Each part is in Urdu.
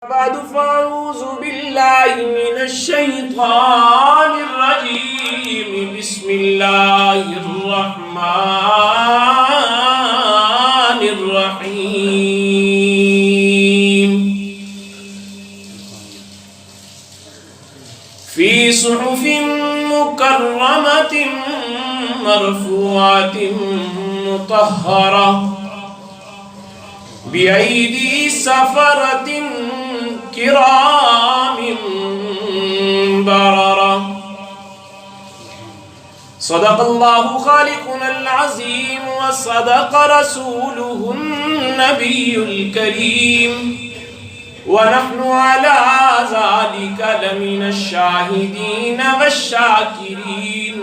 بعد فأعوذ بالله من الشيطان الرجيم بسم الله الرحمن الرحيم في صحف مكرمة مرفوعة مطهرة بأيدي سفرة كرام بررة صدق الله خالقنا العظيم وصدق رسوله النبي الكريم ونحن على ذلك لمن الشاهدين والشاكرين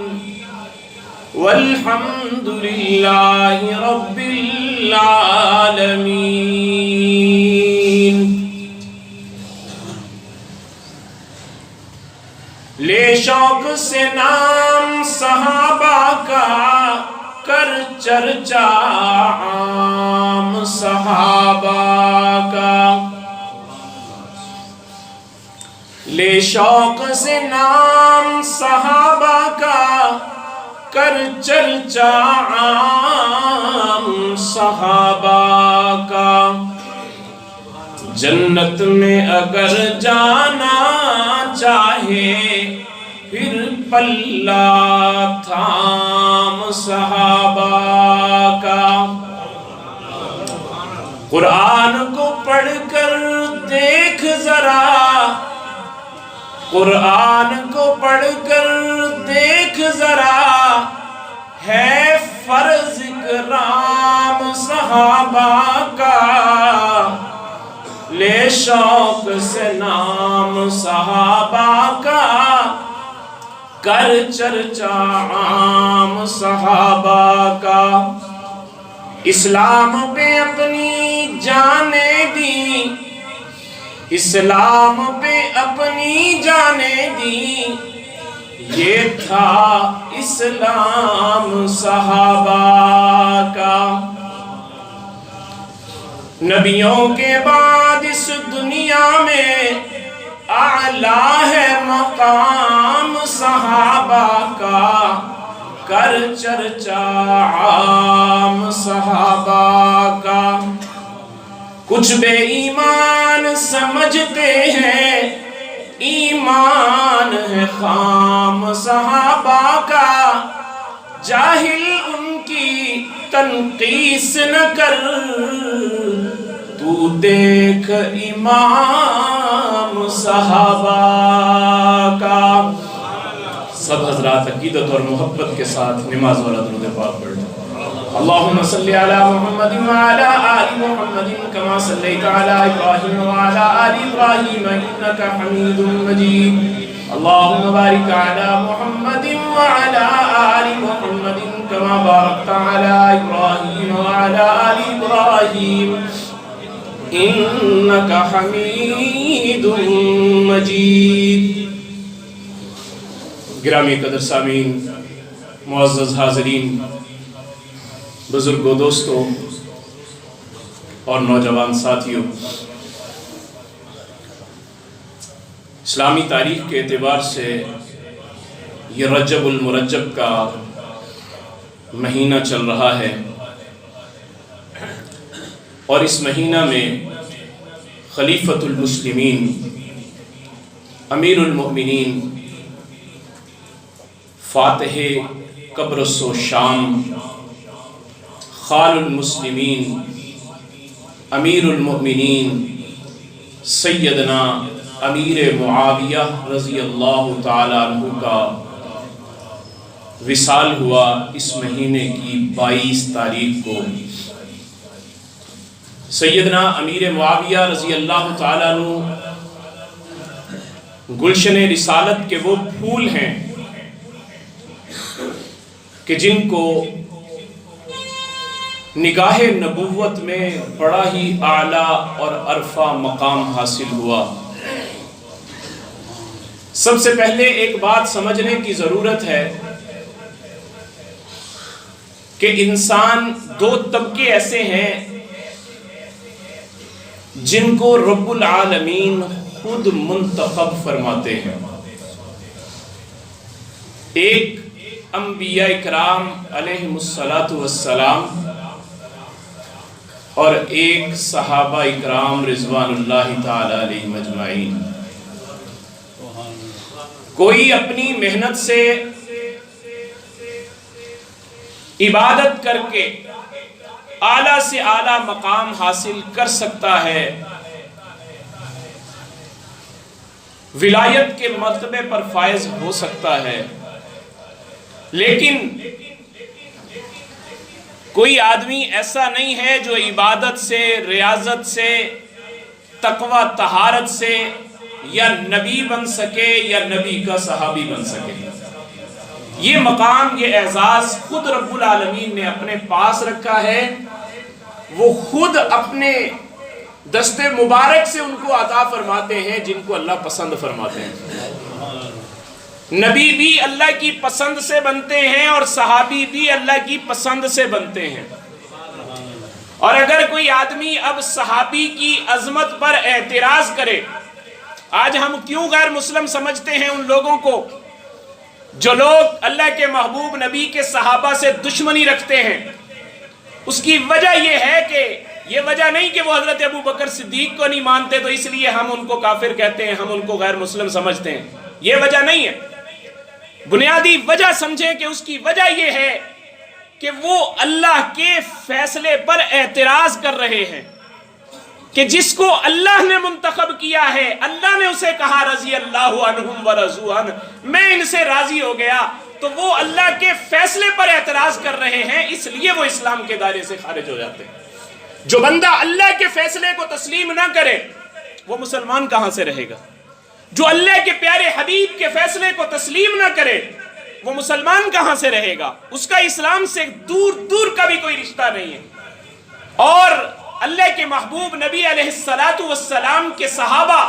والحمد لله رب العالمين. لے شوق سے نام صحابہ کا کر چرچا عام صحابہ کا. لے شوق سے نام صحابہ کا کر چرچا عام صحابہ کا. جنت میں اگر جانا چاہے پھر پلہ تھام صحابہ کا. قرآن کو پڑھ کر دیکھ ذرا، قرآن کو پڑھ کر دیکھ ذرا، ہے فرض اکرام صحابہ کا. لے شوق سے نام صحابہ کا کر چرچا عام صحابہ کا. اسلام پہ اپنی جانیں دی، اسلام پہ اپنی جانیں دی، یہ تھا اسلام صحابہ کا. نبیوں کے بعد اس دنیا میں اعلیٰ ہے مقام صحابہ کا. کر چرچا عام صحابہ کا. کچھ بے ایمان سمجھتے ہیں ایمان ہے خام صحابہ کا. جاہل ان کی تنقیس نہ کر، تو دیکھ امام صحابہ کا. سب حضرات عقیدت اور محبت کے ساتھ نماز والا درود پاک پڑھیں. اللهم صل على محمد وعلى آل محمد كما صليت على إبراهيم وعلى آل إبراهيم إنك حميد مجيد. اللهم بارك على محمد وعلى آل محمد كما باركت على إبراهيم وعلى آل إبراهيم إنك حميد مجيد. گرامی قدر سامعین، معزز حاضرین، بزرگوں، دوستوں اور نوجوان ساتھیوں، اسلامی تاریخ کے اعتبار سے یہ رجب المرجب کا مہینہ چل رہا ہے، اور اس مہینہ میں خلیفۃ المسلمین، امیر المؤمنین، فاتح قبرص و شام، خال المسلمین، امیر المؤمنین سیدنا امیر معاویہ رضی اللہ تعالیٰ عنہ کا وصال ہوا اس مہینے کی 22 تاریخ کو. سیدنا امیر معاویہ رضی اللہ تعالیٰ عنہ گلشن رسالت کے وہ پھول ہیں کہ جن کو نگاہ نبوت میں بڑا ہی اعلیٰ اور عرفہ مقام حاصل ہوا. سب سے پہلے ایک بات سمجھنے کی ضرورت ہے کہ انسان دو طبقے ایسے ہیں جن کو رب العالمین خود منتخب فرماتے ہیں. ایک انبیاء اکرام علیہم السلام اور ایک صحابہ اکرام رضوان اللہ تعالی علیہم اجمعین. کوئی اپنی محنت سے عبادت کر کے اعلیٰ سے اعلیٰ مقام حاصل کر سکتا ہے، ولایت کے مرتبے پر فائز ہو سکتا ہے، لیکن کوئی آدمی ایسا نہیں ہے جو عبادت سے، ریاضت سے، تقوی طہارت سے یا نبی بن سکے یا نبی کا صحابی بن سکے. یہ مقام، یہ اعزاز خود رب العالمین نے اپنے پاس رکھا ہے. وہ خود اپنے دست مبارک سے ان کو عطا فرماتے ہیں جن کو اللہ پسند فرماتے ہیں. نبی بھی اللہ کی پسند سے بنتے ہیں اور صحابی بھی اللہ کی پسند سے بنتے ہیں. اور اگر کوئی آدمی اب صحابی کی عظمت پر اعتراض کرے، آج ہم کیوں غیر مسلم سمجھتے ہیں ان لوگوں کو جو لوگ اللہ کے محبوب نبی کے صحابہ سے دشمنی رکھتے ہیں؟ اس کی وجہ یہ ہے کہ یہ وجہ نہیں کہ وہ حضرت ابو بکر صدیق کو نہیں مانتے تو اس لیے ہم ان کو کافر کہتے ہیں، ہم ان کو غیر مسلم سمجھتے ہیں. یہ وجہ نہیں ہے. بنیادی وجہ سمجھیں کہ اس کی وجہ یہ ہے کہ وہ اللہ کے فیصلے پر اعتراض کر رہے ہیں کہ جس کو اللہ نے منتخب کیا ہے، اللہ نے اسے کہا رضی اللہ عنہم ورضوا عنہ، میں ان سے راضی ہو گیا، تو وہ اللہ کے فیصلے پر اعتراض کر رہے ہیں، اس لیے وہ اسلام کے دائرے سے خارج ہو جاتے ہیں. جو بندہ اللہ کے فیصلے کو تسلیم نہ کرے وہ مسلمان کہاں سے رہے گا؟ جو اللہ کے پیارے حبیب کے فیصلے کو تسلیم نہ کرے وہ مسلمان کہاں سے رہے گا؟ اس کا اسلام سے دور دور کا بھی کوئی رشتہ نہیں ہے. اور اللہ کے محبوب نبی علیہ السلام کے صحابہ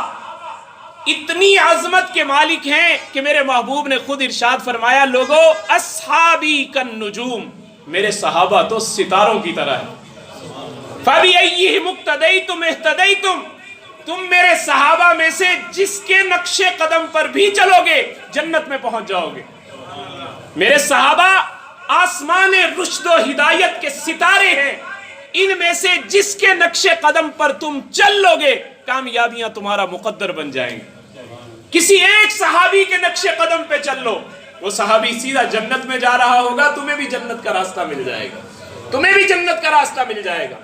اتنی عظمت کے مالک ہیں کہ میرے محبوب نے خود ارشاد فرمایا، لوگو اصحابی کالنجوم، میرے صحابہ تو ستاروں کی طرح ہیں. فَبِأَيِّهِمُ اقْتَدَيْتُمْ اهْتَدَيْتُمْ، تم میرے صحابہ میں سے جس کے نقش قدم پر بھی چلو گے جنت میں پہنچ جاؤ گے. میرے صحابہ آسمان رشد و ہدایت کے ستارے ہیں، ان میں سے جس کے نقش قدم پر تم چل لو گے کامیابیاں تمہارا مقدر بن جائیں گے. کسی ایک صحابی کے نقش قدم پہ چل لو، وہ صحابی سیدھا جنت میں جا رہا ہوگا، تمہیں بھی جنت کا راستہ مل جائے گا، تمہیں بھی جنت کا راستہ مل جائے گا.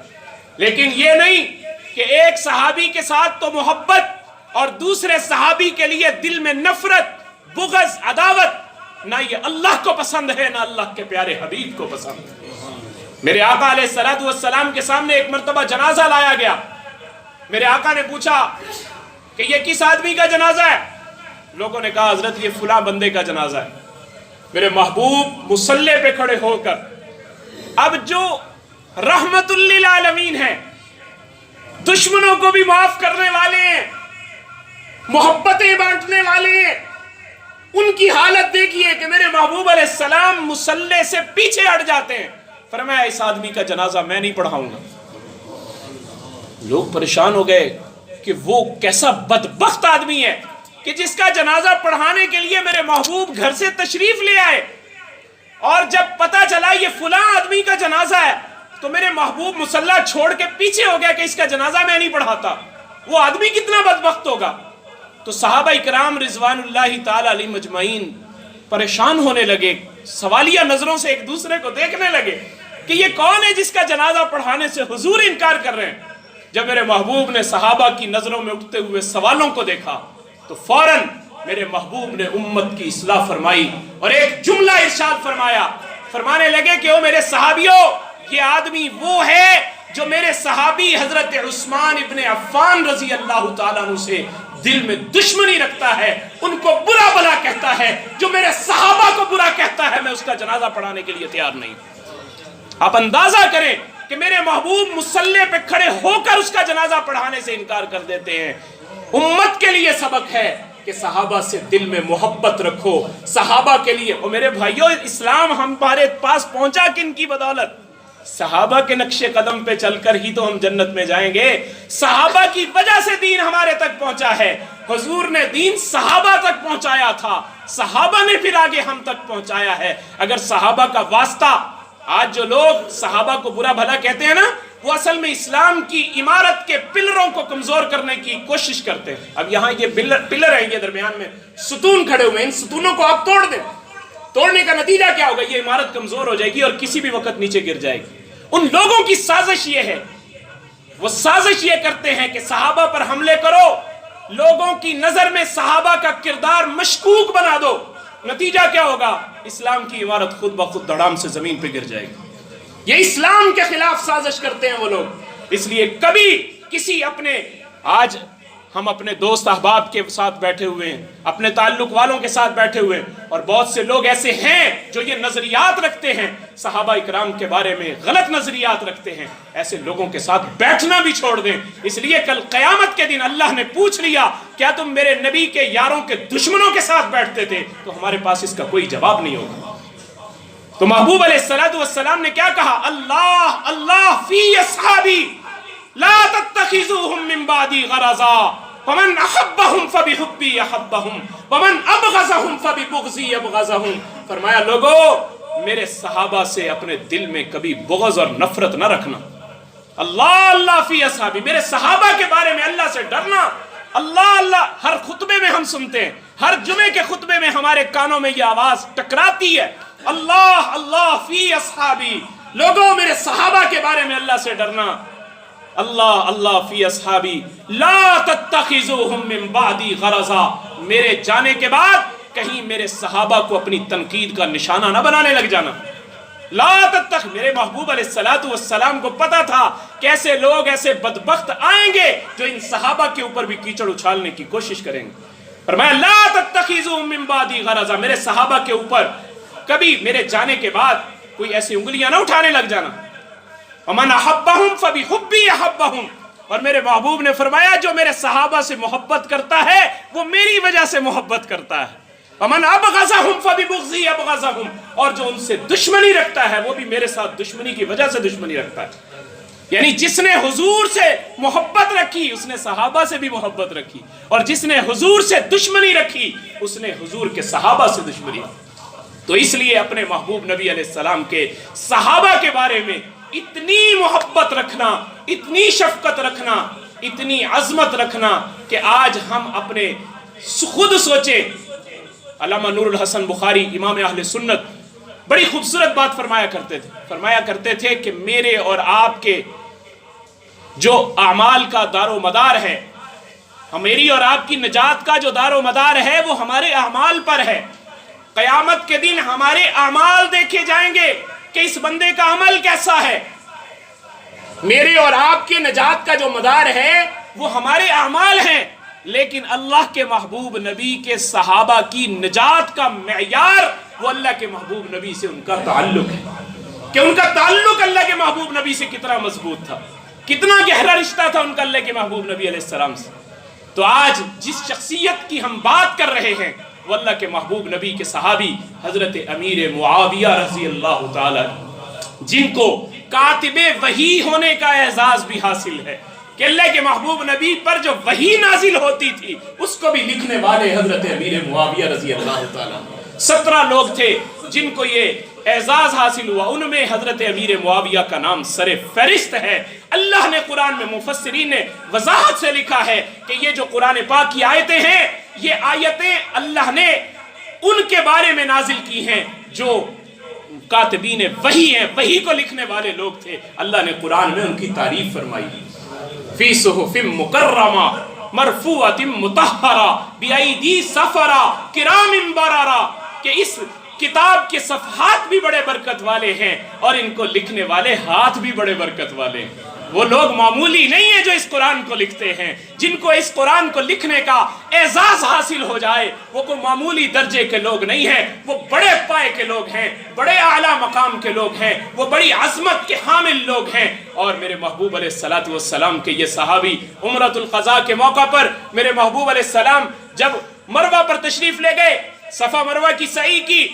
لیکن یہ نہیں کہ ایک صحابی کے ساتھ تو محبت اور دوسرے صحابی کے لیے دل میں نفرت، بغض، عداوت. نہ یہ اللہ کو پسند ہے نہ اللہ کے پیارے حبیب کو پسند ہے. میرے آقا علیہ السلام کے سامنے ایک مرتبہ جنازہ لایا گیا. میرے آقا نے پوچھا کہ یہ کس آدمی کا جنازہ ہے؟ لوگوں نے کہا حضرت یہ فلاں بندے کا جنازہ ہے. میرے محبوب مصلی پہ کھڑے ہو کر، اب جو رحمت للعالمین ہیں، دشمنوں کو بھی معاف کرنے والے ہیں، محبتیں بانٹنے والے ہیں، ان کی حالت دیکھیے کہ میرے محبوب علیہ السلام مصلی سے پیچھے ہٹ جاتے ہیں. فرمایا اس آدمی کا جنازہ میں نہیں پڑھاؤں گا. لوگ پریشان ہو گئے کہ وہ کیسا بدبخت آدمی ہے کہ جس کا جنازہ پڑھانے کے لیے میرے محبوب گھر سے تشریف لے آئے، اور جب پتا چلا یہ فلاں آدمی کا جنازہ ہے تو میرے محبوب مصلی چھوڑ کے پیچھے ہو گیا کہ اس کا جنازہ میں نہیں پڑھاتا. وہ آدمی کتنا بدبخت ہوگا. تو صحابہ اکرام رضوان اللہ تعالی علیہم اجمعین پریشان ہونے لگے، سوالیہ نظروں سے ایک دوسرے کو دیکھنے لگے کہ یہ کون ہے جس کا جنازہ پڑھانے سے حضور انکار کر رہے ہیں. جب میرے محبوب نے صحابہ کی نظروں میں اٹھتے ہوئے سوالوں کو دیکھا تو فوراً میرے محبوب نے امت کی اصلاح فرمائی اور ایک جملہ ارشاد فرمایا. فرمانے لگے کہ او میرے صحابیوں، یہ آدمی وہ ہے جو میرے صحابی حضرت عثمان ابن عفان رضی اللہ تعالیٰ عنہ سے دل میں دشمنی رکھتا ہے، ان کو برا بلا کہتا ہے. جو میرے صحابہ کو برا کہتا ہے میں اس کا جنازہ پڑھانے کے لیے تیار نہیں. آپ اندازہ کریں کہ میرے محبوب مصلی پہ کھڑے ہو کر اس کا جنازہ پڑھانے سے انکار کر دیتے ہیں. امت کے لیے سبق ہے کہ صحابہ سے دل میں محبت رکھو. صحابہ کے لیے، اور میرے بھائیوں، اسلام ہمارے پاس پہنچا کن کی بدولت؟ صحابہ کے نقش قدم پہ چل کر ہی تو ہم جنت میں جائیں گے. صحابہ کی وجہ سے دین ہمارے تک پہنچا ہے. حضور نے دین صحابہ تک پہنچایا تھا, صحابہ نے پھر آگے ہم تک پہنچایا ہے. اگر صحابہ کا واسطہ, آج جو لوگ صحابہ کو برا بھلا کہتے ہیں نا, وہ اصل میں اسلام کی عمارت کے پلروں کو کمزور کرنے کی کوشش کرتے ہیں. اب یہاں یہ پلر ہیں, یہ درمیان میں ستون کھڑے ہوئے ہیں, ان ستونوں کو آپ توڑ دیں. توڑنے کا نتیجہ کیا ہوگا؟ یہ عمارت کمزور ہو جائے گی اور کسی بھی وقت نیچے گر جائے گی. ان لوگوں کی سازش یہ ہے, وہ سازش یہ کرتے ہیں کہ صحابہ پر حملے کرو, لوگوں کی نظر میں صحابہ کا کردار مشکوک بنا دو. نتیجہ کیا ہوگا؟ اسلام کی عمارت خود بخود دھڑام سے زمین پہ گر جائے گی. یہ اسلام کے خلاف سازش کرتے ہیں وہ لوگ. اس لیے کبھی کسی اپنے, آج ہم اپنے دوست احباب کے ساتھ بیٹھے ہوئے ہیں, اپنے تعلق والوں کے ساتھ بیٹھے ہوئے ہیں, اور بہت سے لوگ ایسے ہیں جو یہ نظریات رکھتے ہیں, صحابہ اکرام کے بارے میں غلط نظریات رکھتے ہیں. ایسے لوگوں کے ساتھ بیٹھنا بھی چھوڑ دیں. اس لیے کل قیامت کے دن اللہ نے پوچھ لیا, کیا تم میرے نبی کے یاروں کے دشمنوں کے ساتھ بیٹھتے تھے؟ تو ہمارے پاس اس کا کوئی جواب نہیں ہوگا. تو محبوب علیہ السلام نے کیا کہا؟ اللہ اللہ فی اصحابی لا تتخذوهم من بعدی غرضا ومن احبهم فبحبی احبهم ومن ابغضهم فببغضی ابغضهم. فرمایا لوگو, میرے صحابہ سے اپنے دل میں کبھی بغض اور نفرت نہ رکھنا. اللہ اللہ فی اصحابی, میرے صحابہ کے بارے میں اللہ سے ڈرنا. اللہ اللہ ہر خطبے میں ہم سنتے ہیں, ہر جمعے کے خطبے میں ہمارے کانوں میں یہ آواز ٹکراتی ہے, اللہ اللہ فی اصحابی. لوگوں, میرے صحابہ کے بارے میں اللہ سے ڈرنا. اللہ اللہ فی اصحابی لا تتخذوهم من بعدی غرضا. میرے جانے کے بعد کہیں میرے صحابہ کو اپنی تنقید کا نشانہ نہ بنانے لگ جانا. لا تتخذ, میرے محبوب علیہ السلام کو پتا تھا کہ ایسے لوگ, ایسے بدبخت آئیں گے جو ان صحابہ کے اوپر بھی کیچڑ اچھالنے کی کوشش کریں گے. فرمایا لا تتخذوهم من بعدی غرضا, میرے صحابہ کے اوپر کبھی میرے جانے کے بعد کوئی ایسی انگلیاں نہ اٹھانے لگ جانا. ومن احبهم فبحبی احبهم, اور میرے محبوب نے فرمایا جو میرے صحابہ سے محبت کرتا ہے وہ میری وجہ سے محبت کرتا ہے. ومن ابغضهم فببغضی ابغضهم, اور جو ان سے دشمنی رکھتا ہے وہ بھی میرے ساتھ دشمنی کی وجہ سے دشمنی رکھتا ہے. یعنی جس نے حضور سے محبت رکھی اس نے صحابہ سے بھی محبت رکھی, اور جس نے حضور سے دشمنی رکھی اس نے حضور کے صحابہ سے دشمنی رکھی. تو اس لیے اپنے محبوب نبی علیہ السلام کے صحابہ کے بارے میں اتنی محبت رکھنا, اتنی شفقت رکھنا, اتنی عظمت رکھنا کہ آج ہم اپنے خود سوچیں. علامہ نور الحسن بخاری امام اہل سنت بڑی خوبصورت بات فرمایا کرتے تھے کہ میرے اور آپ کے جو اعمال کا دار و مدار ہے, میری اور آپ کی نجات کا جو دار و مدار ہے وہ ہمارے اعمال پر ہے. قیامت کے دن ہمارے اعمال دیکھے جائیں گے کہ اس بندے کا عمل کیسا ہے. میرے اور آپ کے نجات کا جو مدار ہے وہ ہمارے اعمال ہیں, لیکن اللہ کے محبوب نبی کے صحابہ کی نجات کا معیار وہ اللہ کے محبوب نبی سے ان کا تعلق ہے, کہ ان کا تعلق اللہ کے محبوب نبی سے کتنا مضبوط تھا, کتنا گہرا رشتہ تھا ان کا اللہ کے محبوب نبی علیہ السلام سے. تو آج جس شخصیت کی ہم بات کر رہے ہیں وہ اللہ کے محبوب نبی کے صحابی حضرت امیر معاویہ رضی اللہ تعالی, جن کو کاتب وحی ہونے کا اعزاز بھی حاصل ہے, کہ اللہ کے محبوب نبی پر جو وحی نازل ہوتی تھی اس کو بھی لکھنے والے حضرت امیر معاویہ رضی اللہ تعالی. 17 لوگ تھے جن کو یہ اعزاز حاصل ہوا, ان میں حضرت امیر معاویہ کا نام سر فہرست ہے. اللہ نے قرآن میں, مفسرین نے وضاحت سے لکھا ہے کہ یہ جو قرآن پاک کی آیتیں ہیں, یہ آیتیں اللہ نے ان کے بارے میں نازل کی ہیں جو کاتبین وحی ہیں, وحی کو لکھنے والے لوگ تھے. اللہ نے قرآن میں ان کی تعریف فرمائی, فی صحف مکرمہ مرفوعۃ مطہرہ بایدی سفرہ کرام بررہ, کہ اس کتاب کے صفحات بھی بڑے برکت والے ہیں اور ان کو لکھنے والے ہاتھ بھی بڑے برکت والے ہیں. وہ لوگ معمولی نہیں ہیں جو اس قرآن کو لکھتے ہیں, جن کو اس قرآن کو لکھنے کا اعزاز حاصل ہو جائے وہ کوئی معمولی درجے کے لوگ نہیں ہیں, وہ بڑے پائے کے لوگ ہیں, بڑے اعلیٰ مقام کے لوگ ہیں, وہ بڑی عظمت کے حامل لوگ ہیں. اور میرے محبوب علیہ السلام کے یہ صحابی عمرۃ القضاء کے موقع پر میرے محبوب علیہ السلام جب مروہ پر تشریف لے گئے, صفا مروہ کی سعی کی,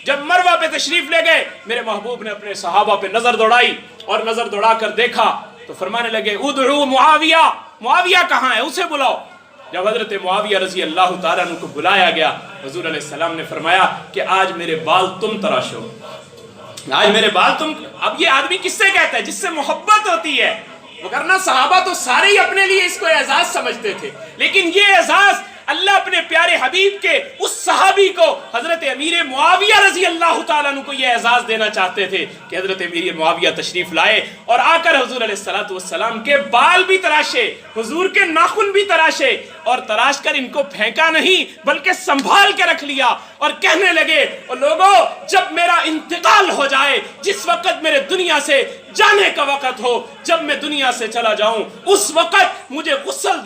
جب مروہ پہ تشریف لے گئے میرے محبوب نے اپنے صحابہ پہ نظر دوڑائی اور نظر دوڑا کر دیکھا تو فرمانے لگے ادعو معاویہ، معاویہ کہاں ہے، اسے بلاؤ۔ جب حضرت معاویہ رضی اللہ تعالیٰ عنہ کو بلایا گیا، حضور علیہ السلام نے فرمایا کہ آج میرے بال تم تراشو، آج میرے بال تم۔ اب یہ آدمی کس سے کہتا ہے؟ جس سے محبت ہوتی ہے، وگرنہ صحابہ تو سارے ہی اپنے لیے اس کو اعزاز سمجھتے تھے، لیکن یہ اعزاز اللہ اپنے پیارے حبیب کے اس صحابی کو، حضرت امیر معاویہ رضی اللہ تعالیٰ عنہ کو یہ اعزاز دینا چاہتے تھے کہ حضرت امیر معاویہ تشریف لائے اور آ کر حضور علیہ السلام کے بال بھی تراشے، حضور کے ناخن بھی تراشے، اور تراش کر ان کو پھینکا نہیں بلکہ سنبھال کے رکھ لیا، اور کہنے لگے لوگوں جب میرا انتقال ہو جائے، جس وقت میرے دنیا سے جانے کا وقت ہو، جب میں دنیا سے چلا جاؤں، اس وقت مجھے غسل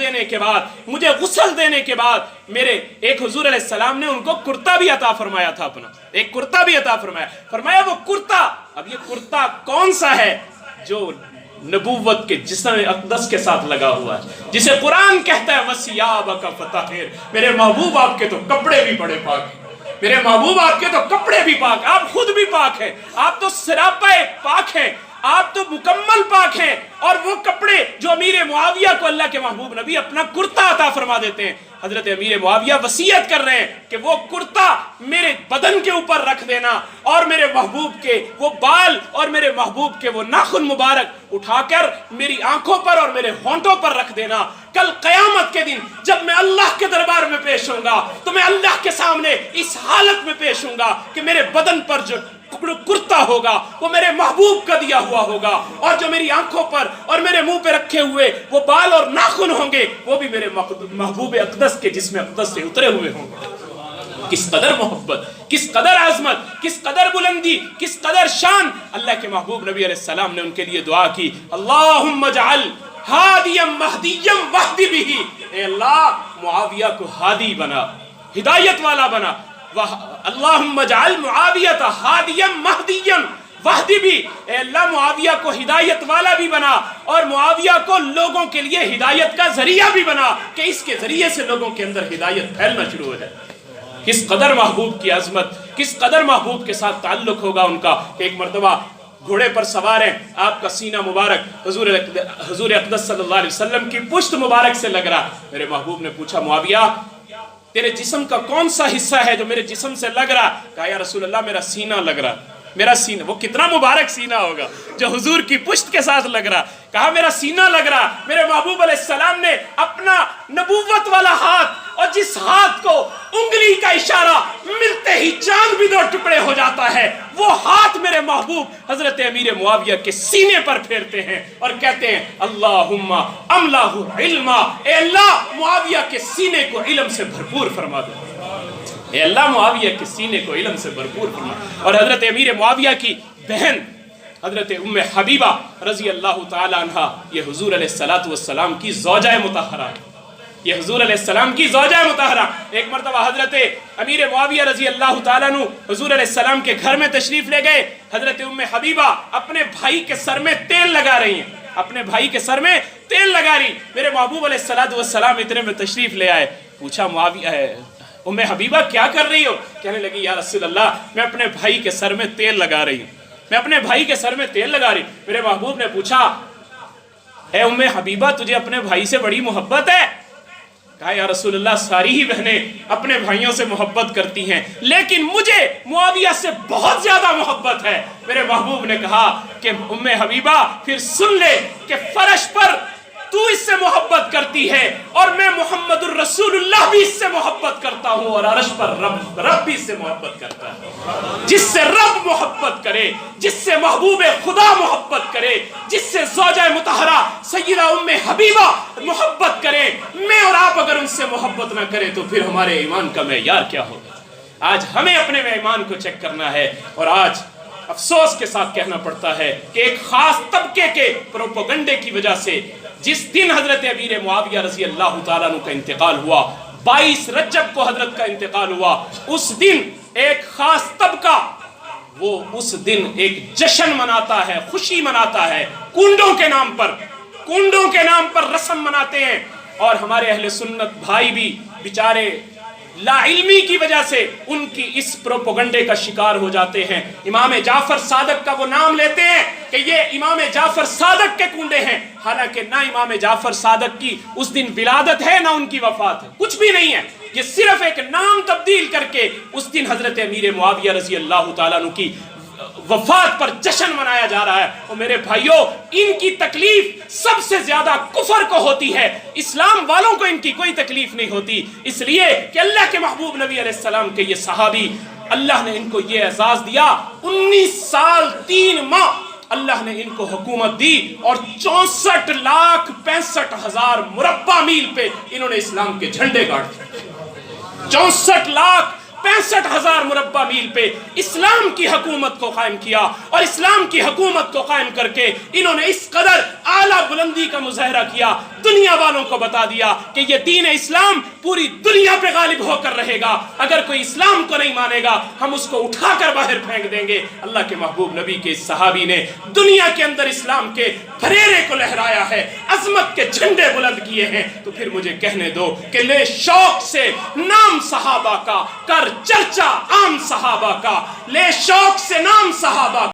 دینے کے بعد میرے ایک حضور علیہ السلام نے ان کو کرتا بھی عطا فرمایا تھا، اپنا ایک کرتا بھی عطا فرمایا وہ کرتا، اب یہ کرتا کون سا ہے؟ جو نبوت کے جسم اقدس کے ساتھ لگا ہوا ہے، جسے قرآن کہتا ہے وَثِيَابَكَ فَطَهِّرْ، میرے محبوب آپ کے تو کپڑے بھی بڑے پاک ہیں، میرے محبوب آپ کے تو کپڑے بھی پاک، آپ خود بھی پاک ہیں، آپ تو سراپا پاک ہیں، آپ تو مکمل پاک ہیں، اور وہ کپڑے جو امیر معاویہ کو اللہ کے محبوب نبی اپنا کرتا عطا فرما دیتے ہیں، حضرت امیر معاویہ وصیت کر رہے ہیں کہ وہ کرتا میرے بدن کے اوپر رکھ دینا، اور میرے محبوب کے وہ بال اور میرے محبوب کے وہ ناخن مبارک اٹھا کر میری آنکھوں پر اور میرے ہونٹوں پر رکھ دینا۔ کل قیامت کے دن جب میں اللہ کے دربار میں پیش ہوں گا تو میں اللہ کے سامنے اس حالت میں پیش ہوں گا کہ میرے بدن پر جو کرتا ہوگا وہ میرے محبوب کا دیا ہوا ہوگا، اور جو میری آنکھوں پر اور میرے منہ پہ رکھے ہوئے وہ بال اور ناخن ہوں گے وہ بھی میرے محبوب اقدس کے جسم اقدس سے اترے ہوئے ہوں گے۔ کس قدر محبت، کس قدر عظمت، کس قدر بلندی، کس قدر شان! اللہ کے محبوب نبی علیہ السلام نے ان کے لیے دعا کی، اللہم اجعل ہادیم مہدیم وحدی بھی، اے اللہ معاویہ کو ہادی بنا، ہدایت والا بنا، اللہم اجعل معاویہ ہادیم مہدیم وحدی بھی، اے اللہ معاویہ کو ہدایت والا بھی بنا، اور معاویہ کو لوگوں کے لیے ہدایت کا ذریعہ بھی بنا کہ اس کے ذریعے سے لوگوں کے اندر ہدایت پھیلنا شروع ہو جائے۔ کس قدر محبوب کی عظمت، کس قدر محبوب کے ساتھ تعلق ہوگا ان کا کہ ایک مرتبہ گھوڑے پر سوار ہیں، آپ کا سینہ مبارک حضور اقدس صلی اللہ علیہ وسلم کی پشت مبارک سے لگ رہا۔ میرے محبوب نے پوچھا معاویہ تیرے جسم کا کون سا حصہ ہے جو میرے جسم سے لگ رہا؟ کہا یا رسول اللہ میرا سینہ لگ رہا، میرا سینہ۔ وہ کتنا مبارک سینہ ہوگا جو حضور کی پشت کے ساتھ لگ رہا۔ کہا میرا سینہ لگ رہا۔ میرے محبوب علیہ السلام نے اپنا نبوت والا ہاتھ، اور جس ہاتھ کو انگلی کا اشارہ ملتے ہی چاند بھی 2 ٹکڑے ہو جاتا ہے، وہ ہاتھ میرے محبوب حضرت امیر معاویہ کے سینے پر پھیرتے ہیں اور کہتے ہیں اللہم املاہ علما، اے اللہ معاویہ کے سینے کو علم سے بھرپور فرما دے، اے اللہ معاویہ کے سینے کو علم سے بھرپور فرما۔ اور حضرت امیر معاویہ کی بہن حضرت ام حبیبہ رضی اللہ تعالی عنہ، یہ حضور علیہ السلام کی زوجہ مطہرہ ہے، یہ حضور علیہ السلام کی زوجہ مطہرہ۔ ایک مرتبہ حضرت امیر معاویہ رضی اللہ تعالیٰ عنہ حضور علیہ السلام کے گھر میں تشریف لے گئے۔ حضرت ام حبیبہ اپنے بھائی کے سر میں تیل لگا رہی ہیں، اپنے بھائی کے سر میں تیل لگا رہی۔ میرے محبوب علیہ السلام اتنے میں تشریف لے آئے، پوچھا معاویہ ام حبیبہ کیا کر رہی ہو؟ کہنے لگی یا رسول اللہ میں اپنے بھائی کے سر میں تیل لگا رہی ہوں، میں اپنے بھائی کے سر میں تیل لگا رہی۔ میرے محبوب نے پوچھا اے ام حبیبہ تجھے اپنے بھائی سے بڑی محبت ہے؟ کہا یا رسول اللہ ساری ہی بہنیں اپنے بھائیوں سے محبت کرتی ہیں، لیکن مجھے معاویہ سے بہت زیادہ محبت ہے۔ میرے محبوب نے کہا کہ ام حبیبہ پھر سن لے کہ فرش پر تو اس سے محبت کرتی ہے، اور میں محمد الرسول اللہ بھی اس سے محبت کرتا ہوں، اور عرش پر رب بھی اس سے محبت کرتا ہے۔ جس سے رب محبت کرے، جس سے محبوب خدا محبت کرے، جس سے زوجہ مطہرہ سیدہ ام حبیبہ محبت کرے، میں اور آپ اگر ان سے محبت نہ کریں تو پھر ہمارے ایمان کا معیار کیا ہوگا؟ آج ہمیں اپنے ایمان کو چیک کرنا ہے، اور آج افسوس کے ساتھ کہنا پڑتا ہے کہ ایک خاص طبقے کے پروپیگنڈے کی وجہ سے جس دن حضرت امیر معاویہ رضی اللہ تعالیٰ عنہ کا انتقال ہوا، 22 رجب کو حضرت کا انتقال ہوا، اس دن ایک خاص طبقہ وہ اس دن ایک جشن مناتا ہے، خوشی مناتا ہے، کنڈوں کے نام پر رسم مناتے ہیں، اور ہمارے اہل سنت بھائی بھی بیچارے لا علمی کی وجہ سے ان کی اس پروپیگنڈے کا شکار ہو جاتے ہیں۔ امام جعفر صادق کا وہ نام لیتے ہیں کہ یہ امام جعفر صادق کے کنڈے ہیں، حالانکہ نہ امام جعفر صادق کی اس دن ولادت ہے نہ ان کی وفات ہے، کچھ بھی نہیں ہے۔ یہ صرف ایک نام تبدیل کر کے اس دن حضرت امیر معاویہ رضی اللہ تعالیٰ عنہ کی وفات پر جشن منایا جا رہا ہے۔ اور میرے بھائیوں، ان کی تکلیف سب سے زیادہ کفر کو ہوتی ہے، اسلام والوں کو ان کی کوئی تکلیف نہیں ہوتی، اس لیے کہ اللہ کے محبوب نبی علیہ السلام کے یہ صحابی، اللہ نے ان کو یہ اعزاز دیا، 19 سال 3 ماہ اللہ نے ان کو حکومت دی، اور 64,65,000 مربع میل پہ انہوں نے اسلام کے جھنڈے گاڑ دیے۔ 64,65,000 مربع میل پہ اسلام کی حکومت کو قائم کیا، اور اسلام کی حکومت کو قائم کر کے انہوں نے اس قدر اعلیٰ بلندی کا مظاہرہ کیا، دنیا والوں کو بتا دیا کہ یہ دین اسلام پوری دنیا پہ غالب ہو کر رہے گا، اگر کوئی اسلام کو نہیں مانے گا ہم اس کو اٹھا کر باہر پھینک دیں گے۔ اللہ کے محبوب نبی کے اس صحابی نے دنیا کے اندر اسلام کے پھریرے کو لہرایا ہے، عظمت کے جھنڈے بلند کیے ہیں۔ تو پھر مجھے کہنے دو کہ لے شوق سے نام صحابہ کا، کر چرچا عام صحابہ کا، لے شوق سے نام صحابہ